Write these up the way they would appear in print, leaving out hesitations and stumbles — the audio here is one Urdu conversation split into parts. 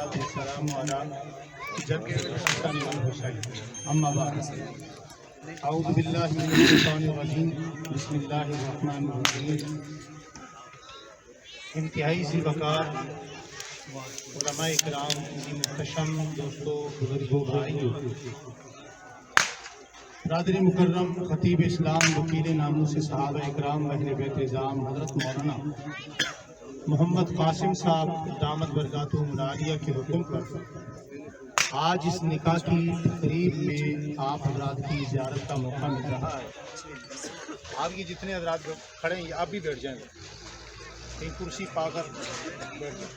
والسلام على جد الحسن والحسين اما بعد اعوذ باللہ من الشیطان الرجیم بسم اللہ الرحمن الرحیم۔ انتہائی ذی وقار علماء کرام، محتشم دوستوں، بزرگوں، بھائیوں، برادری مکرم، خطیب اسلام، وکیل ناموس صحابہ اکرام، اہل بیت اعظام، حضرت مولانا محمد قاسم صاحب دامت برکاتہ العالیہ کے حکم پر آج اس نکاح کی تقریب میں آپ حضرات کی زیارت کا موقع مل رہا ہے۔ آپ کی جتنے حضرات کھڑے ہیں آپ بھی بیٹھ جائیں، ایک کرسی پا کر بیٹھ جائیں۔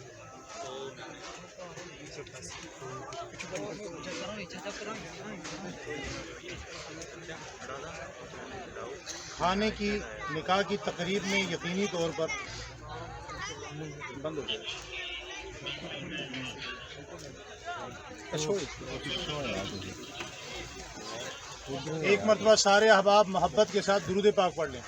کھانے کی نکاح کی تقریب میں یقینی طور پر بند ہو جائے۔ ایک مرتبہ سارے احباب محبت کے ساتھ درود پاک پڑھ لیں۔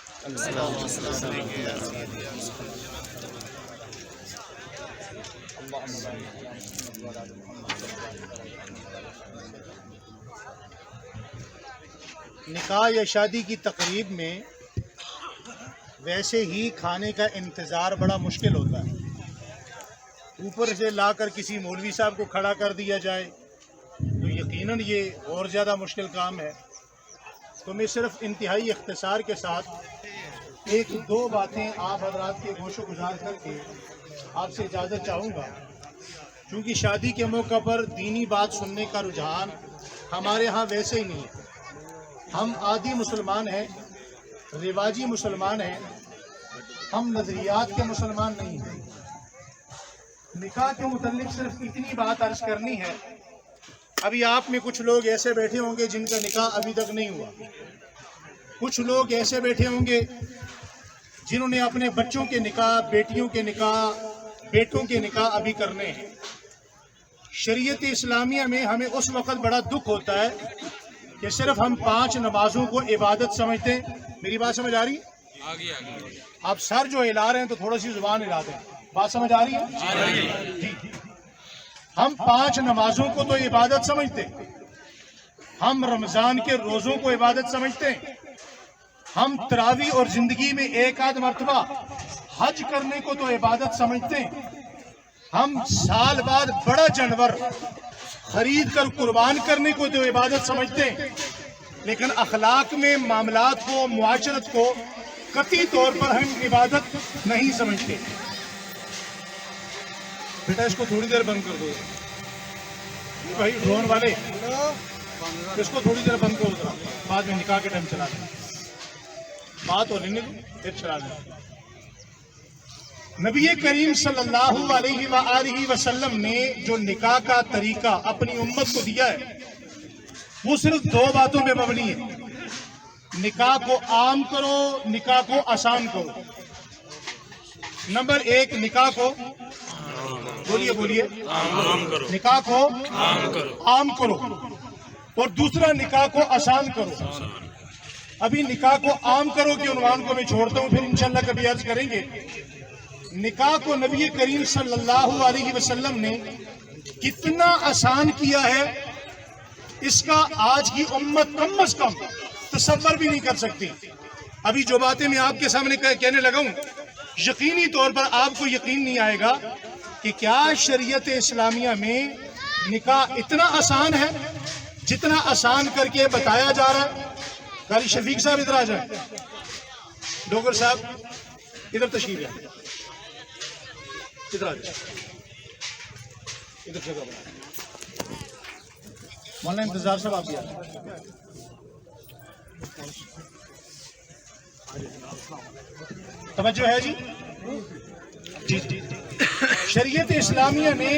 نکاح یا شادی کی تقریب میں ویسے ہی کھانے کا انتظار بڑا مشکل ہوتا ہے، اوپر سے لا کر کسی مولوی صاحب کو کھڑا کر دیا جائے تو یقیناً یہ اور زیادہ مشکل کام ہے۔ تو میں صرف انتہائی اختصار کے ساتھ ایک دو باتیں آپ حضرات کے گوش و گزار کر کے آپ سے اجازت چاہوں گا، کیونکہ شادی کے موقع پر دینی بات سننے کا رجحان ہمارے ہاں ویسے ہی نہیں ہے۔ ہم عادی مسلمان ہیں، رواجی مسلمان ہیں، ہم نظریات کے مسلمان نہیں ہیں۔ نکاح کے متعلق صرف اتنی بات عرض کرنی ہے، ابھی آپ میں کچھ لوگ ایسے بیٹھے ہوں گے جن کا نکاح ابھی تک نہیں ہوا، کچھ لوگ ایسے بیٹھے ہوں گے جنہوں نے اپنے بچوں کے نکاح، بیٹیوں کے نکاح، بیٹوں کے نکاح ابھی کرنے ہیں۔ شریعت اسلامیہ میں ہمیں اس وقت بڑا دکھ ہوتا ہے کہ صرف ہم 5 نمازوں کو عبادت سمجھتے ہیں۔ میری بات سمجھ آ رہی ہے؟ آپ سر جو ہلا رہے ہیں تو تھوڑا سی زبان ہلا دیں، بات سمجھ آ رہی ہے؟ جی، ہم 5 نمازوں کو تو عبادت سمجھتے ہیں، ہم رمضان کے روزوں کو عبادت سمجھتے ہیں، ہم تراویح اور زندگی میں ایک آدھ مرتبہ حج کرنے کو تو عبادت سمجھتے ہیں، ہم سال بعد بڑا جانور خرید کر قربان کرنے کو تو عبادت سمجھتے ہیں، لیکن اخلاق میں معاملات کو، معاشرت کو قطعی طور پر ہم عبادت نہیں سمجھتے۔ بیٹا اس کو تھوڑی دیر بند کر دو بھائی، ڈرون والے اس کو تھوڑی دیر بند کرو ذرا، بعد میں نکاح کے ٹائم چلا دیں، بات ہو لینے دو پھر چلا دیں۔ نبی کریم صلی اللہ علیہ وآلہ وسلم نے جو نکاح کا طریقہ اپنی امت کو دیا ہے وہ صرف 2 باتوں پہ مبنی ہے۔ نکاح کو عام کرو، نکاح کو آسان کرو۔ نمبر 1، نکاح کو بولیے نکاح کو عام کرو، اور دوسرا نکاح کو آسان کرو۔ ابھی نکاح کو عام کرو کے عنوان کو میں چھوڑتا ہوں، پھر انشاءاللہ کبھی عرض کریں گے۔ نکاح کو نبی کریم صلی اللہ علیہ وسلم نے کتنا آسان کیا ہے، اس کا آج کی امت کم از کم تصور بھی نہیں کر سکتی۔ ابھی جو باتیں میں آپ کے سامنے کہنے لگا ہوں، یقینی طور پر آپ کو یقین نہیں آئے گا کہ کیا شریعت اسلامیہ میں نکاح اتنا آسان ہے جتنا آسان کر کے بتایا جا رہا ہے۔ قاری شفیق صاحب ادھر آ جائیں، ڈوگر صاحب ادھر تشریف لائیں، ادھر آ جائیں، ادھر جگہ بنا۔ مولانا انتظار صاحب آپ بھی آ جائیں۔ توجہ ہے جی؟ جی شریعت اسلامیہ نے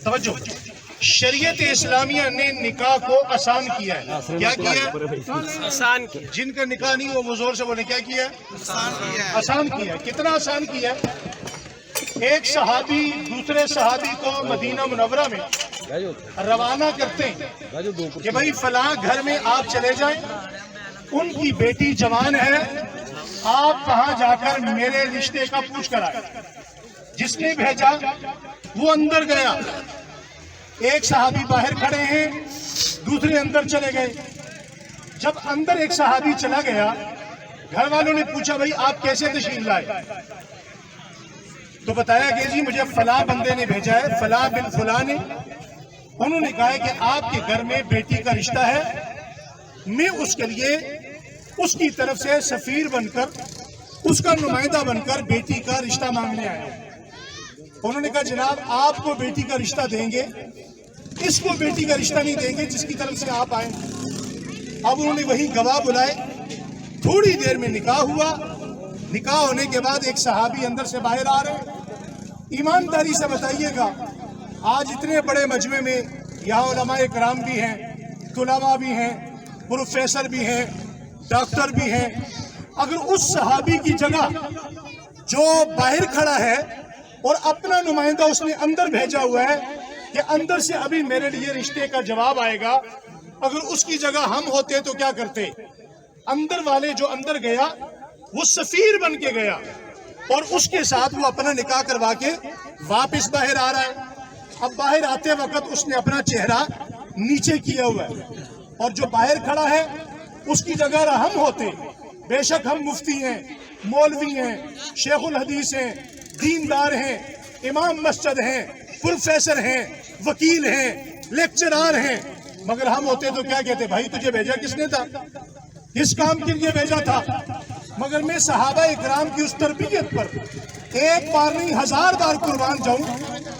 توجہ، شریعت اسلامیہ نے نکاح کو آسان کیا ہے۔ کیا کیا ہے؟ آسان کیا۔ جن کا نکاح نہیں وہ زور سے بولے، کیا کیا ہے؟ آسان کیا ہے۔ کتنا آسان کیا ہے؟ ایک صحابی دوسرے صحابی کو مدینہ منورہ میں روانہ کرتے ہیں کہ بھائی فلاں گھر میں آپ چلے جائیں، ان کی بیٹی جوان ہے، آپ کہاں جا کر میرے رشتے کا پوچھ کر آئے۔ جس نے بھیجا وہ اندر گیا، ایک صحابی باہر کھڑے ہیں، دوسرے اندر چلے گئے۔ جب اندر ایک صحابی چلا گیا، گھر والوں نے پوچھا بھائی آپ کیسے تشریف لائے؟ تو بتایا کہ جی مجھے فلاں بندے نے بھیجا ہے، فلاں بن فلاں نے۔ انہوں نے کہا کہ آپ کے گھر میں بیٹی کا رشتہ ہے، میں اس کے لیے اس کی طرف سے سفیر بن کر، اس کا نمائندہ بن کر بیٹی کا رشتہ مانگنے آیا ہوں۔ انہوں نے کہا جناب آپ کو بیٹی کا رشتہ دیں گے، اس کو بیٹی کا رشتہ نہیں دیں گے جس کی طرف سے آپ آئیں۔ اب انہوں نے وہی گواہ بلائے، تھوڑی دیر میں نکاح ہوا۔ نکاح ہونے کے بعد ایک صحابی اندر سے باہر آ رہے ہیں۔ ایمانداری سے بتائیے گا، آج اتنے بڑے مجمع میں یہاں علماء کرام بھی ہیں، طلباء بھی ہیں، پروفیسر بھی ہیں، ڈاکٹر بھی ہیں، اگر اس صحابی کی جگہ جو باہر کھڑا ہے اور اپنا نمائندہ اس نے اندر بھیجا ہوا ہے کہ اندر سے ابھی میرے لیے رشتے کا جواب آئے گا، اگر اس کی جگہ ہم ہوتے تو کیا کرتے؟ اندر والے جو اندر گیا وہ سفیر بن کے گیا اور اس کے ساتھ وہ اپنا نکاح کروا کے واپس باہر آ رہا ہے۔ اب باہر آتے وقت اس نے اپنا چہرہ نیچے کیا ہوا ہے، اور جو باہر کھڑا ہے اس کی جگہ ہم ہوتے، بے شک ہم مفتی ہیں، مولوی ہیں، شیخ الحدیث ہیں، دیندار ہیں، امام مسجد ہیں، پروفیسر ہیں، وکیل ہیں، لیکچرار ہیں، مگر ہم ہوتے تو کیا کہتے؟ بھائی تجھے بھیجا کس نے تھا؟ کس کام کے لیے بھیجا تھا؟ مگر میں صحابہ اکرام کی اس تربیت پر ایک بار نہیں 1000 بار قربان جاؤں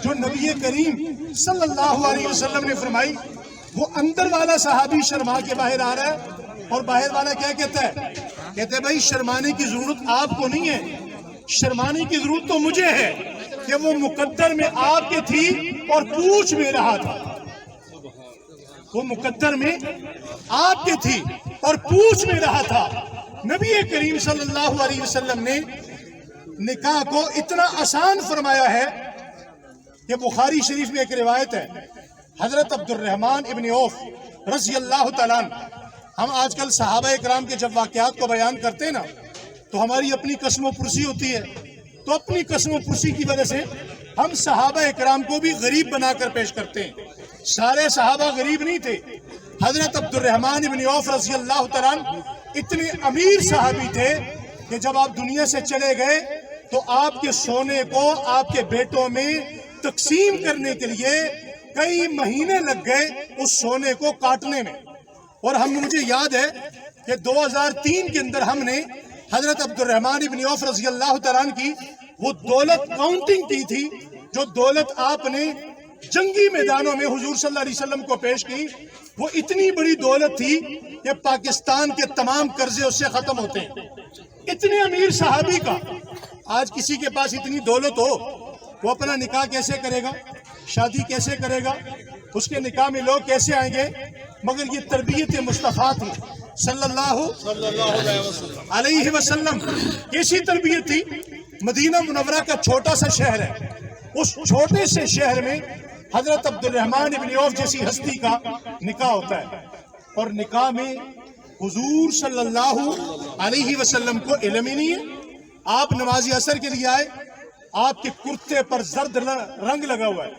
جو نبی کریم صلی اللہ علیہ وسلم نے فرمائی۔ وہ اندر والا صحابی شرما کے باہر آ رہا ہے اور باہر والا کیا کہتا ہے؟ کہتے ہیں بھائی شرمانے کی ضرورت آپ کو نہیں ہے، شرمانے کی ضرورت تو مجھے ہے کہ وہ مقدر میں آپ کے تھی اور پوچھ میں رہا تھا، وہ مقدر میں آپ کے تھی اور پوچھ میں رہا تھا۔ نبی کریم صلی اللہ علیہ وسلم نے نکاح کو اتنا آسان فرمایا ہے کہ بخاری شریف میں ایک روایت ہے، حضرت عبد الرحمن ابن عوف رضی اللہ تعالیٰ عنہ۔ ہم آج کل صحابہ اکرام کے جب واقعات کو بیان کرتے ہیں نا تو ہماری اپنی قسم و پرسی ہوتی ہے، تو اپنی قسم و پرسی کی وجہ سے ہم صحابہ اکرام کو بھی غریب بنا کر پیش کرتے ہیں۔ سارے صحابہ غریب نہیں تھے۔ حضرت عبد الرحمن ابن عوف رضی اللہ تعالیٰ عنہ اتنے امیر صحابی تھے کہ جب آپ دنیا سے چلے گئے تو آپ کے سونے کو آپ کے بیٹوں میں تقسیم کرنے کے لیے کئی مہینے لگ گئے اس سونے کو کاٹنے میں۔ اور مجھے یاد ہے کہ 2003 کے اندر ہم نے حضرت عبد الرحمن ابن عوف رضی اللہ تعالیٰ عنہ کی وہ دولت کاؤنٹنگ کی تھی، جو دولت آپ نے جنگی میدانوں میں حضور صلی اللہ علیہ وسلم کو پیش کی۔ وہ اتنی بڑی دولت تھی کہ پاکستان کے تمام قرضے اس سے ختم ہوتے ہیں۔ اتنے امیر صحابی کا آج کسی کے پاس اتنی دولت ہو، وہ اپنا نکاح کیسے کرے گا؟ شادی کیسے کرے گا؟ اس کے نکاح میں لوگ کیسے آئیں گے؟ مگر یہ تربیت مصطفیٰ تھی صلی اللہ علیہ وسلم۔ کیسی تربیت تھی؟ مدینہ منورہ کا چھوٹا سا شہر ہے، اس چھوٹے سے شہر میں حضرت عبد الرحمن ابن عوف جیسی ہستی کا نکاح ہوتا ہے، اور نکاح میں حضور صلی اللہ علیہ وسلم کو علم ہی نہیں ہے۔ آپ نماز عصر کے لیے آئے، آپ کے کرتے پر زرد رنگ لگا ہوا ہے،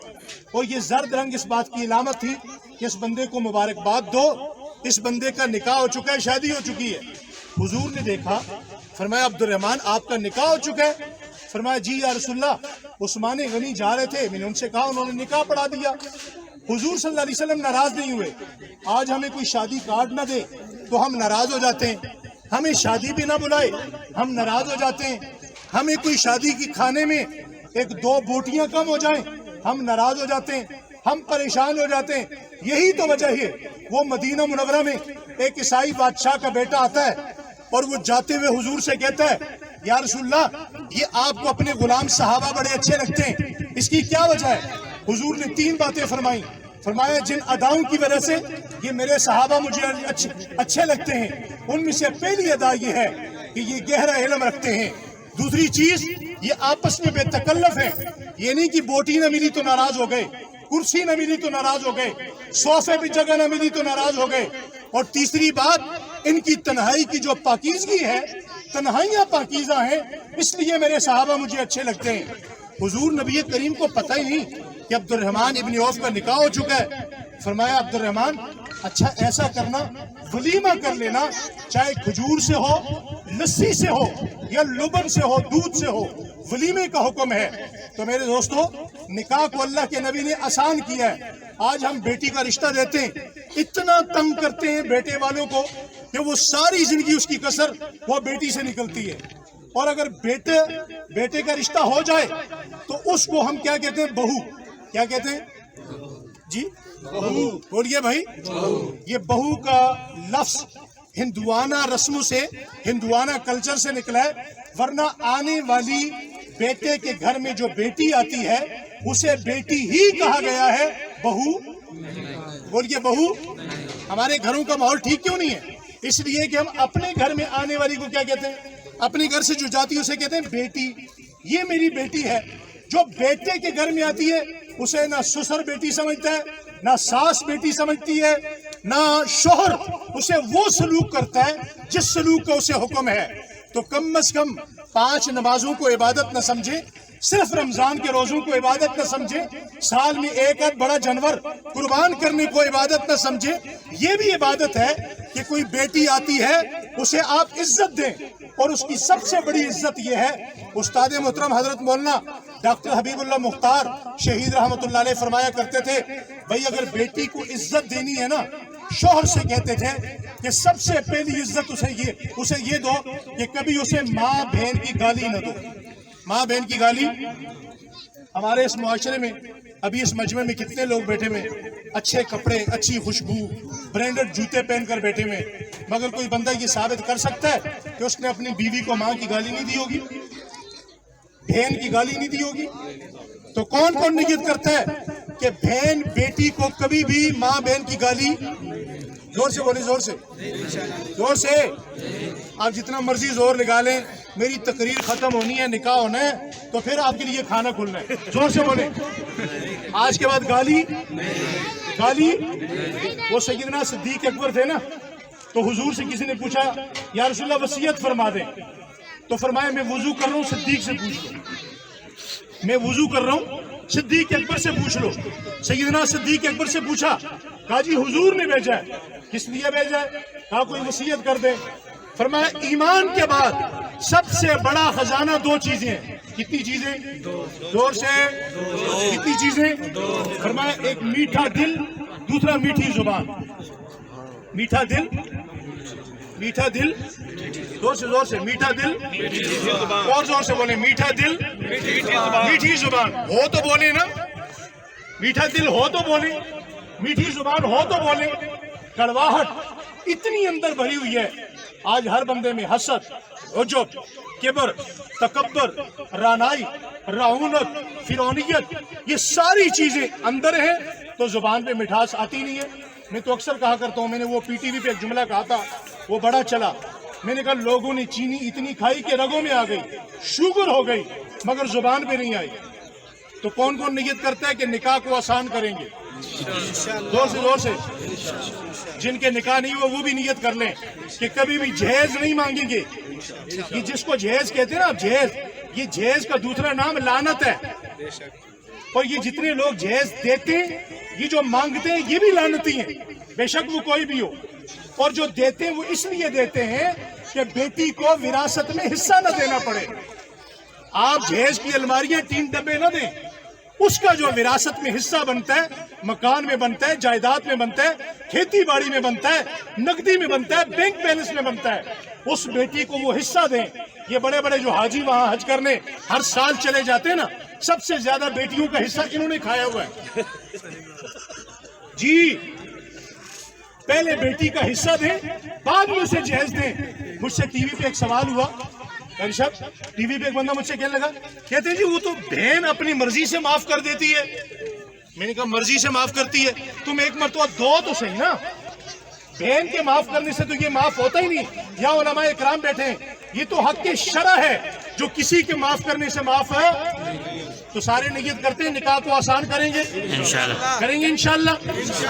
اور یہ زرد رنگ اس بات کی علامت تھی کہ اس بندے کو مبارکباد دو، اس بندے کا نکاح ہو چکا ہے، شادی ہو چکی ہے۔ حضور نے دیکھا، فرمایا عبد الرحمن آپ کا نکاح ہو چکا ہے؟ فرمایا جی یا رسول اللہ، عثمان غنی جا رہے تھے، میں نے ان سے کہا، انہوں نے نکاح پڑھا دیا۔ حضور صلی اللہ علیہ وسلم ناراض نہیں ہوئے۔ آج ہمیں کوئی شادی کارڈ نہ دے تو ہم ناراض ہو جاتے ہیں، ہمیں شادی بھی نہ بلائے ہم ناراض ہو جاتے ہیں، ہمیں کوئی شادی کی کھانے میں 1-2 بوٹیاں کم ہو جائیں ہم ناراض ہو جاتے ہیں، ہم پریشان ہو جاتے ہیں۔ یہی تو وجہ ہے، وہ مدینہ منورہ میں ایک عیسائی بادشاہ کا بیٹا آتا ہے اور وہ جاتے ہوئے حضور سے کہتا ہے یا رسول اللہ یہ آپ کو اپنے غلام صحابہ بڑے اچھے لگتے ہیں، اس کی کیا وجہ ہے؟ حضور نے 3 باتیں فرمائیں۔ فرمایا جن اداؤں کی وجہ سے یہ میرے صحابہ مجھے اچھے لگتے ہیں، ان میں سے پہلی ادا یہ ہے کہ یہ گہرا علم رکھتے ہیں، دوسری چیز یہ آپس میں بے تکلف ہیں، یہ نہیں کہ بوٹی نہ ملی تو ناراض ہو گئے، کرسی نہ ملی تو ناراض ہو گئے، صوفے پہ جگہ نہ ملی تو ناراض ہو گئے، اور تیسری بات ان کی تنہائی کی جو پاکیزگی ہے، تنہائیاں پاکیزہ ہیں، اس لیے میرے صحابہ مجھے اچھے لگتے ہیں۔ حضور نبی کریم کو پتہ ہی نہیں کہ عبد الرحمن ابن عوف کا نکاح ہو چکا ہے. فرمایا عبد الرحمن اچھا ایسا کرنا ولیمہ کر لینا, چاہے کھجور سے ہو, لسی سے ہو یا لبن سے ہو, دودھ سے ہو, ولیمے کا حکم ہے. تو میرے دوستو نکاح کو اللہ کے نبی نے آسان کیا ہے. آج ہم بیٹی کا رشتہ دیتے ہیں, اتنا تنگ کرتے ہیں بیٹے والوں کو کہ وہ ساری زندگی اس کی کسر وہ بیٹی سے نکلتی ہے. اور اگر بیٹے کا رشتہ ہو جائے تو اس کو ہم کیا کہتے ہیں؟ بہو. کیا کہتے ہیں جی؟ بہو. بولیے بھائی. یہ بہو کا لفظ ہندوانہ رسموں سے, ہندوانہ کلچر سے نکلا ہے, ورنہ آنے والی بیٹے کے گھر میں جو بیٹی آتی ہے اسے بیٹی ہی کہا گیا ہے, بہو. بولیے بہو. ہمارے گھروں کا ماحول ٹھیک کیوں نہیں ہے؟ اس لیے کہ ہم اپنے گھر میں آنے والی کو کیا کہتے ہیں؟ اپنے گھر سے جو جاتی ہے اسے کہتے ہیں بیٹی. یہ میری بیٹی ہے. جو بیٹے کے گھر میں آتی ہے اسے نہ سسر بیٹی سمجھتا ہے, نہ ساس بیٹی سمجھتی ہے, نہ شوہر اسے وہ سلوک کرتا ہے جس سلوک کا اسے حکم ہے. تو کم از کم 5 نمازوں کو عبادت نہ سمجھے, صرف رمضان کے روزوں کو عبادت نہ سمجھے, سال میں ایک آدھ بڑا جانور قربان کرنے کو عبادت نہ سمجھے. یہ بھی عبادت ہے کہ کوئی بیٹی آتی ہے اسے آپ عزت دیں, اور اس کی سب سے بڑی عزت یہ ہے. استاد محترم حضرت مولانا ڈاکٹر حبیب اللہ مختار شہید رحمۃ اللہ علیہ فرمایا کرتے تھے, بھائی اگر بیٹی کو عزت دینی ہے نا, شوہر سے کہتے تھے کہ سب سے پہلی عزت اسے یہ دو کہ کبھی اسے ماں بہن کی گالی نہ دو. ماں بہن کی گالی. ہمارے اس معاشرے میں ابھی اس مجمع میں کتنے لوگ بیٹھے ہوئے, اچھے کپڑے, اچھی خوشبو, برانڈڈ جوتے پہن کر بیٹھے ہوئے, مگر کوئی بندہ یہ ثابت کر سکتا ہے کہ اس نے اپنی بیوی کو ماں کی گالی نہیں دی ہوگی, بہن کی گالی نہیں دی ہوگی؟ تو کون کون نیت کرتا ہے کہ بہن بیٹی کو کبھی بھی ماں بہن کی گالی؟ زور سے بولیں, زور سے, زور سے. آپ جتنا مرضی زور لگا لیں, میری تقریر ختم ہونی ہے, نکاح ہونا ہے, تو پھر آپ کے لیے کھانا کھلنا ہے. زور سے بولیں. آج کے بعد گالی. وہ سیدنا صدیق اکبر تھے نا, تو حضور سے کسی نے پوچھا یا رسول اللہ وصیت فرما دیں, تو فرمایا میں وضو کر رہا ہوں, صدیق سے پوچھ لو. میں وضو کر رہا ہوں, صدیق اکبر سے پوچھ لو. سیدنا صدیق اکبر سے پوچھا, کہا جی حضور نے بھیجا ہے. کس لیے بھیجا ہے؟ کہا کوئی وصیت کر دے. فرمایا ایمان کے بعد سب سے بڑا خزانہ 2 چیزیں ہیں. کتنی چیزیں؟ زور سے. کتنی چیزیں؟ فرمایا ایک میٹھا دل, دوسرا میٹھی زبان. میٹھا دل, میٹھا دل, زور سے, میٹھا دل, اور زور سے بولیں, میٹھا دل, میٹھی زبان. ہو تو بولیں نا, میٹھا دل ہو تو بولیں, میٹھی زبان ہو تو بولیں. کڑواہٹ اتنی اندر بھری ہوئی ہے آج ہر بندے میں, حسد, عجب, کبر, تکبر, رانائی, رعونت, فرعونیت, یہ ساری چیزیں اندر ہیں, تو زبان پہ مٹھاس آتی نہیں ہے. میں تو اکثر کہا کرتا ہوں, میں نے وہ پی ٹی وی پہ ایک جملہ کہا تھا, وہ بڑا چلا. میں نے کہا لوگوں نے چینی اتنی کھائی کہ رگوں میں آ گئی, شوگر ہو گئی, مگر زبان پہ نہیں آئی. تو کون کون نیت کرتا ہے کہ نکاح کو آسان کریں گے؟ زور سے. جن کے نکاح نہیں ہوا وہ بھی نیت کر لیں کہ کبھی بھی جہیز نہیں مانگیں گے. یہ جس کو جہیز کہتے ہیں نا, جہیز, یہ جہیز کا دوسرا نام لعنت ہے. اور یہ جتنے لوگ جہیز دیتے ہیں, یہ جو مانگتے ہیں, یہ بھی لعنتی ہیں, بے شک وہ کوئی بھی ہو. اور جو دیتے ہیں وہ اس لیے دیتے ہیں کہ بیٹی کو وراثت میں حصہ نہ دینا پڑے. آپ جہیز کی الماریاں 3 ڈبے نہ دیں, اس کا جو وراثت میں حصہ بنتا ہے, مکان میں بنتا ہے, جائیداد میں بنتا ہے, کھیتی باڑی میں بنتا ہے, نقدی میں بنتا ہے, بینک بیلنس میں بنتا ہے, اس بیٹی کو وہ حصہ دیں. یہ بڑے بڑے جو حاجی وہاں حج کرنے ہر سال چلے جاتے ہیں نا, سب سے زیادہ بیٹیوں کا حصہ انہوں نے کھایا ہوا ہے. جی, پہلے بیٹی کا حصہ دیں, بعد میں اسے جہیز دیں. مجھ سے ٹی وی پہ ایک سوال ہوا, ٹی وی پہ ایک بندہ مجھ سے کہنے لگا, کہتے جی وہ تو بہن اپنی مرضی سے معاف کر دیتی ہے. میں نے کہا مرضی سے معاف کرتی ہے, تم ایک مرتبہ دو تو صحیح نا. بہن کے معاف کرنے سے تو یہ معاف ہوتا ہی نہیں. یا علماء اکرام بیٹھے ہیں, یہ تو حق کے شرع ہے, جو کسی کے معاف کرنے سے معاف ہے. تو سارے نیت کرتے ہیں نکاح کو آسان کریں گے, کریں گے انشاءاللہ.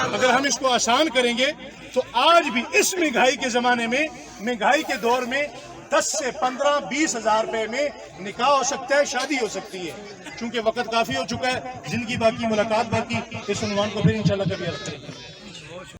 اگر ہم اس کو آسان کریں گے تو آج بھی اس مہنگائی کے زمانے میں, مہنگائی کے دور میں, 10 سے 15-20 ہزار روپے میں نکاح ہو سکتا ہے، شادی ہو سکتی ہے۔ چونکہ وقت کافی ہو چکا ہے، زندگی باقی، ملاقات باقی، اس عنوان کو پھر انشاءاللہ کبھی عرض کریں گے۔